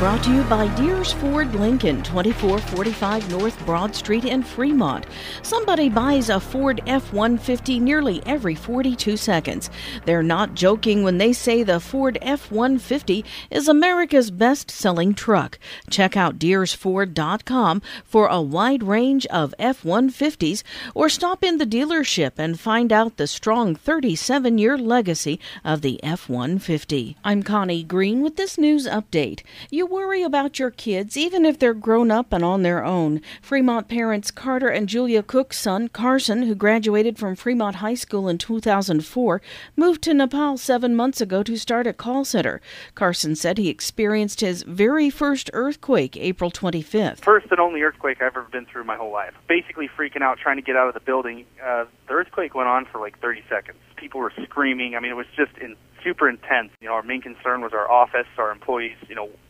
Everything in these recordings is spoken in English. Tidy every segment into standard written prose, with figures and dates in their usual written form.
brought to you by Deers Ford Lincoln, 2445 North Broad Street in Fremont. Somebody buys a Ford F-150 nearly every 42 seconds. They're not joking when they say the Ford F-150 is America's best-selling truck. Check out DeersFord.com for a wide range of F-150s, or stop in the dealership and find out the strong 37-year legacy of the F-150. I'm Connie Green with this news update. You worry about your kids even if they're grown up and on their own. Fremont parents Carter and Julia Cook's son, Carson, who graduated from Fremont High School in 2004, moved to Nepal 7 months ago to start a call center. Carson said he experienced his very first earthquake April 25th. First and only earthquake I've ever been through my whole life. Basically freaking out, trying to get out of the building. The earthquake went on for like 30 seconds. People were screaming. I mean, it was just super intense. Our main concern was our office, our employees,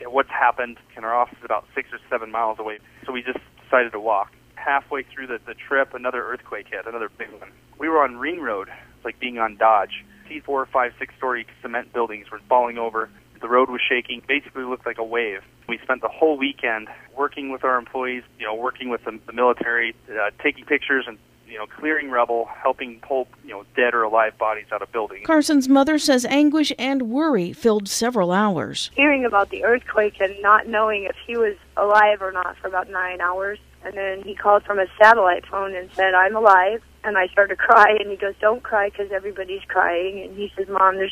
what's happened. And our office is about 6 or 7 miles away. So we just decided to walk. Halfway through the trip, another earthquake hit, another big one. We were on Ring Road. It's like being on Dodge. 4, 5, 6-story cement buildings were falling over. The road was shaking. Basically looked like a wave. We spent the whole weekend working with our employees, working with the military, taking pictures and clearing rubble, helping pull, dead or alive bodies out of buildings. Carson's mother says anguish and worry filled several hours. Hearing about the earthquake and not knowing if he was alive or not for about 9 hours. And then he called from a satellite phone and said, "I'm alive." And I started to cry, and he goes, "Don't cry because everybody's crying." And he says, "Mom, there's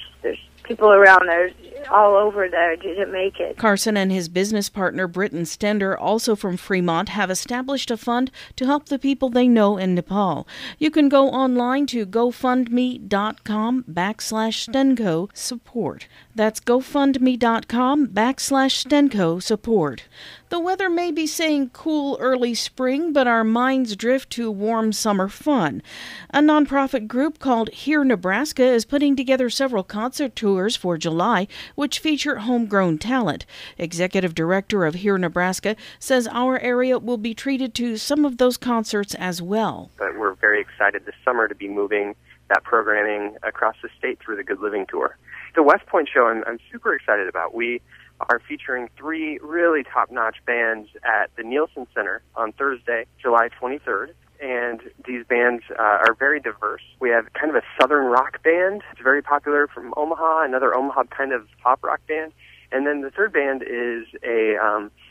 people around there all over there didn't make it." Carson and his business partner, Britton Stender, also from Fremont, have established a fund to help the people they know in Nepal. You can go online to GoFundMe.com/Stenco support. That's GoFundMe.com/Stenco support. The weather may be saying cool early spring, but our minds drift to warm summer fun. A nonprofit group called Here Nebraska is putting together several concert tours for July, which feature homegrown talent. Executive Director of Here Nebraska says our area will be treated to some of those concerts as well. But we're very excited this summer to be moving that programming across the state through the Good Living Tour. The West Point show I'm super excited about. We are featuring 3 really top-notch bands at the Nielsen Center on Thursday, July 23rd. And these bands are very diverse. We have kind of a southern rock band. It's very popular from Omaha, another Omaha kind of pop rock band. And then the third band is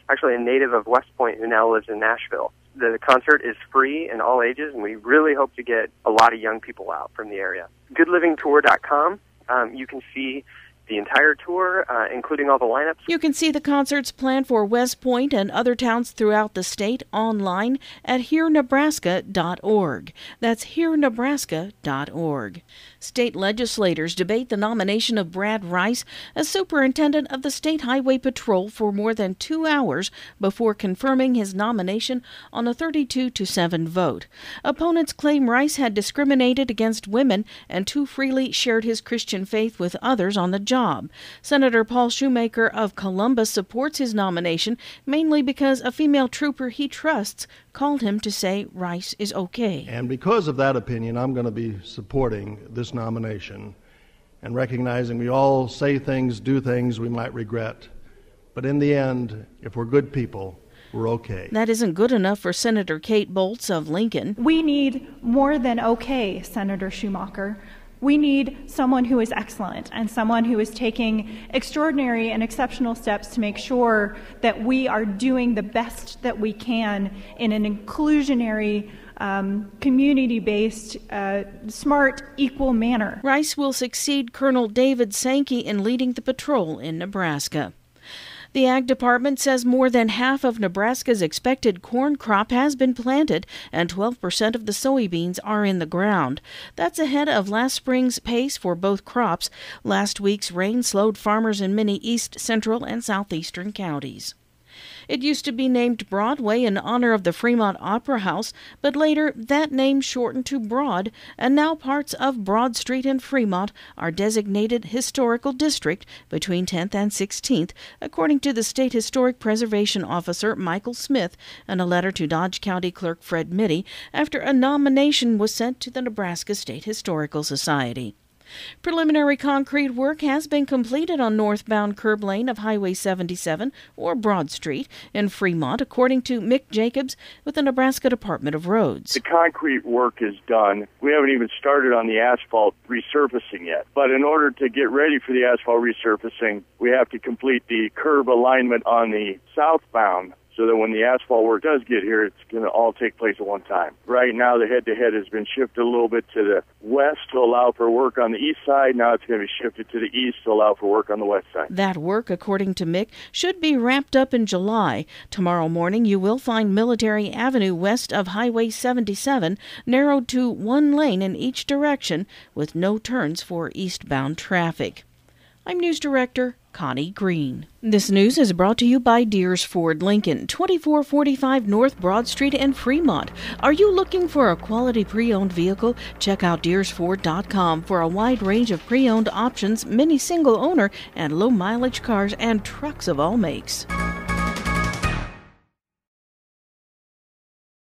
actually a native of West Point who now lives in Nashville. The concert is free in all ages, and we really hope to get a lot of young people out from the area. GoodLivingTour.com. You can see the entire tour, including all the lineups. You can see the concerts planned for West Point and other towns throughout the state online at HereNebraska.org. That's HereNebraska.org. State legislators debate the nomination of Brad Rice as superintendent of the State Highway Patrol for more than 2 hours before confirming his nomination on a 32-7 vote. Opponents claim Rice had discriminated against women and too freely shared his Christian faith with others on the job. Senator Paul Shoemaker of Columbus supports his nomination mainly because a female trooper he trusts called him to say Rice is okay. And because of that opinion, I'm going to be supporting this nomination and recognizing we all say things, do things we might regret. But in the end, if we're good people, we're okay. That isn't good enough for Senator Kate Boltz of Lincoln. We need more than okay, Senator Shoemaker. We need someone who is excellent and someone who is taking extraordinary and exceptional steps to make sure that we are doing the best that we can in an inclusionary, community-based, smart, equal manner. Rice will succeed Colonel David Sankey in leading the patrol in Nebraska. The Ag Department says more than half of Nebraska's expected corn crop has been planted and 12% of the soybeans are in the ground. That's ahead of last spring's pace for both crops. Last week's rain slowed farmers in many east, central, and southeastern counties. It used to be named Broadway in honor of the Fremont Opera House, but later that name shortened to Broad, and now parts of Broad Street in Fremont are designated Historical District between 10th and 16th, according to the State Historic Preservation Officer Michael Smith in a letter to Dodge County Clerk Fred Mitty after a nomination was sent to the Nebraska State Historical Society. Preliminary concrete work has been completed on northbound curb lane of Highway 77 or Broad Street in Fremont, according to Mick Jacobs with the Nebraska Department of Roads. The concrete work is done. We haven't even started on the asphalt resurfacing yet. But in order to get ready for the asphalt resurfacing, we have to complete the curb alignment on the southbound, so that when the asphalt work does get here, it's going to all take place at one time. Right now, the head-to-head has been shifted a little bit to the west to allow for work on the east side. Now it's going to be shifted to the east to allow for work on the west side. That work, according to Mick, should be wrapped up in July. Tomorrow morning, you will find Military Avenue west of Highway 77 narrowed to one lane in each direction with no turns for eastbound traffic. I'm News Director Connie Green. This news is brought to you by Deers Ford Lincoln, 2445 North Broad Street in Fremont. Are you looking for a quality pre-owned vehicle? Check out DeersFord.com for a wide range of pre-owned options, many single-owner and low-mileage cars and trucks of all makes.